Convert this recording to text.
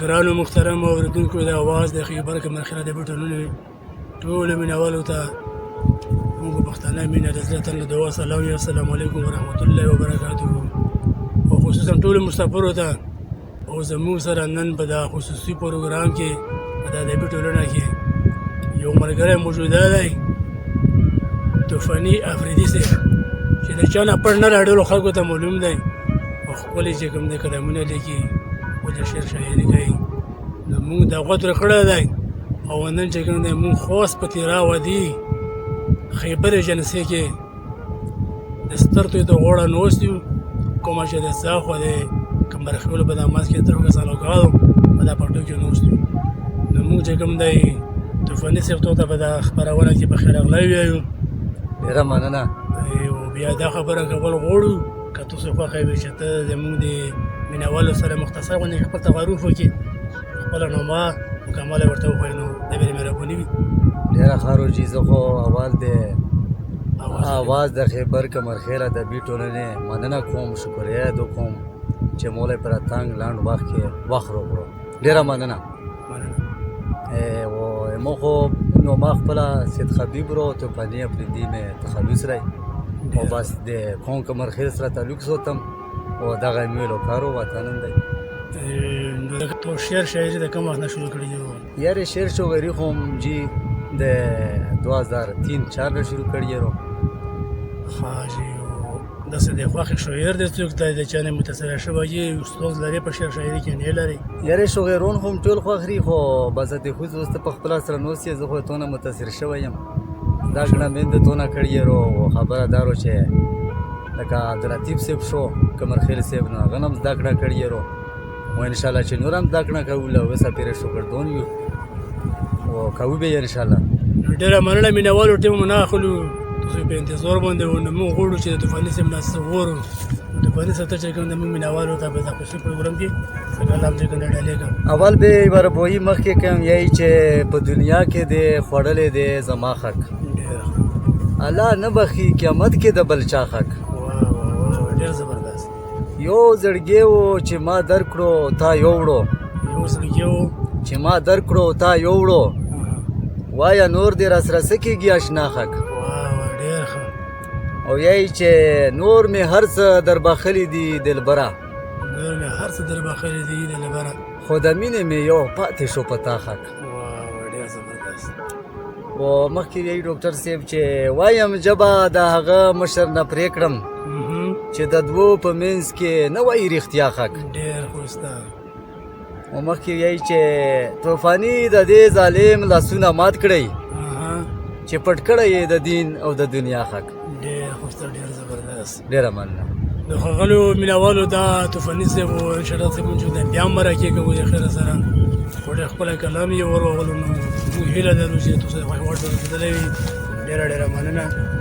ګرانو محترمو اورېدونکو د اواز د خیبر کمرخیله د بټونونو ټولو مینوالو ته موږ پښتانه مینه د زړه تل دعا سلام یا السلام علیکم ورحمت الله وبرکاته او خصوصا ټولو مسافرو ته او زموږ سره نن په دا خصوصي پروګرام کې په دا د بټولونه کې یو ملګری موجوده دی طوفاني افریدي صاحب چې د چا نه پړ نه راډولو خلکو ته معلوم دی او خپلې چې کوم دی قدمونه لیکي خپل شعر شاعري کوي نو موږ دا غوږ ترې کړی دی او نن چې کوم دی موږ خوست په تیرا ودي خیبر ایجنسۍ کې د سترتو د غوړه نوست یو کومه چې د څاخوا د کمرخیلو په دا منځ کې تر هغه سالو کالو په دا پټو کې نوست یو نو موږ چې کوم دی طوفاني صاحب ته په دا خپرونه کې بخیر راغلی وایو ډېره مننه او بیا دا خبره کول غواړو که تاسو خوښه وي چې ته زموږ د مینوالو سره مختصر غوندې خپل تعارف وکړي خپله نومه مکمله ورته وښایي نو دا به دې مهرباني وي ډېره ښه روجي زه خو اول د اواز د خیبر کمرخیله د بي ټولنې مننه کوم شکریه ادا کوم چې مولی په راتنګ لنډ وخت کې وخت راکړو ډېره مننه ما خو نو ما خپله سید خبیب رو طوفاني افریدي مې تخلص رہی او بس د قوم کمرخیل سره تعلق ساتم او دغه مې لوکارو وطنم دی تو شعر شاعري د کوم وخت نه شروع کړی یو یاره شعر شاعري خو جی د 2003-4 نه شروع کړی یم ښه جي داسې د خوښې شاعر دی څوک دی د چا نه متاثره شوی یې استاد لري په شعر شاعري کې نه لري یاره شاعران خو ټول خوښري خو بس د خود وسته په خپل سره نوسې زه خو تونه متاثر شوی یم دا ګڼه مې د تونه کړی ورو خبره دارو چې لکه عبداللطیف صاحب شو کمرخیل صاحب نه غنم زده کړه کړی ورو او ان شاء الله چې نور هم زده کړه کوو له وسه پیره شکردون یو او کوو به ان شاء الله ډېره مننه مینوالو ټیم مو نه اخلو تاسو په انتظار باندې و نو موږ غواړو چې د طوفاني صاحب نه څه وغواړو طوفاني صاحب ته چې کوم د موږ مینوالو ته په دا خصوصي پروګرام کې سلام چې کوم ډالې کوم اول به ورپوي مخکې کوم یی چې په دنیا کې د خوړلې د زما حق الله نه بخي قیامت کې د بل چا حق ډېر زبردست یو زړګی و چې ما درکړو تا یوړو یو زړګی و چې ما درکړو تا یوړو وایا نور دې راسره څه کېږي اشنا حق ډېر ښه او یی چې نور مې هر څه در بخلي دي دلبره نور مې هر څه در بخلي دي دلبره خو د مینې مې یو پاتې شو په تا حق ډېر زبردست و مخکې یی ډاکټر صاحب چې وایم ژبه د هغه مشر نه پرې کړم چې د دوو په منځ کې نه وایي رښتیا حق ډېر ښایسته و مخکې یی چې طوفاني د دې ظالم لاسونه مات کړئ چې پټ کړی یې د دین او د دنیا حق ډېر ښایسته ډېر زبردست ډېره مننه د ښاغلو مینوالو دا طوفاني صاحب انشاءالله صاحب موږ د بیا مرکې کوو د خیره سره خو ډېر ښکلی کلام یې ور وغولو نو موږ هیله لرو چې تاسو خوښ ورته رسېدلی وي ډېره ډېره مننه